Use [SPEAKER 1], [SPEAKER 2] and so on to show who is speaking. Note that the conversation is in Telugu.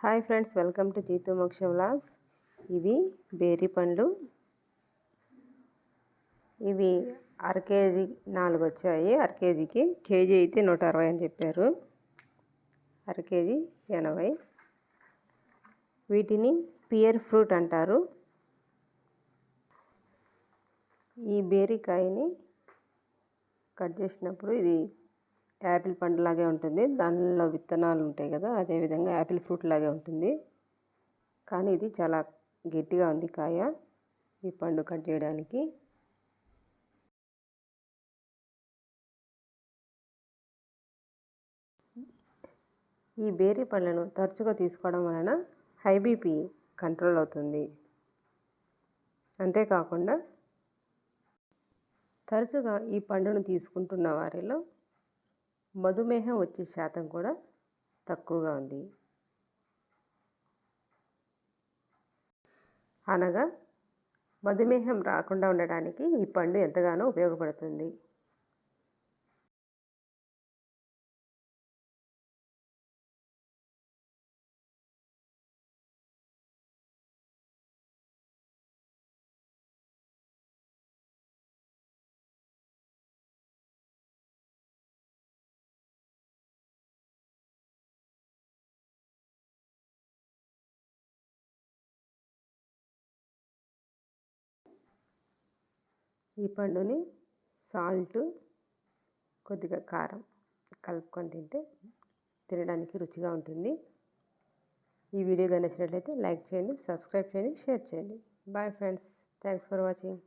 [SPEAKER 1] Hi friends, welcome to Jitu మోక్ష వ్లాగ్స్. ఇవి బేరీ పండ్లు. ఇవి అర కేజీ 4 వచ్చాయి. అర కేజీకి కేజీ అయితే 160 అని చెప్పారు. అర కేజీ 80. వీటిని పియర్ ఫ్రూట్ అంటారు. ఈ బేరీకాయని కట్ చేసినప్పుడు ఇది యాపిల్ పండు లాగే ఉంటుంది. దానిలో విత్తనాలు ఉంటాయి కదా, అదేవిధంగా యాపిల్ ఫ్రూట్ లాగే ఉంటుంది. కానీ ఇది చాలా గట్టిగా ఉంది కాయ. ఈ పండు కట్ చేయడానికి ఈ బేరీ పళ్ళను తరచుగా తీసుకోవడం వలన హై బీపీ కంట్రోల్ అవుతుంది. అంతేకాకుండా తరచుగా ఈ పండును తీసుకుంటున్న వారిలో మధుమేహం వచ్చే శాతం కూడా తక్కువగా ఉంది. అనగా మధుమేహం రాకుండా ఉండడానికి ఈ పండు ఎంతగానో ఉపయోగపడుతుంది. ఈ పండుని సాల్ట్, కొద్దిగా కారం కలుపుకొని తింటే తినడానికి రుచిగా ఉంటుంది. ఈ వీడియో నచ్చినట్లయితే లైక్ చేయండి, సబ్స్క్రైబ్ చేయండి, షేర్ చేయండి. Bye friends, thanks for watching.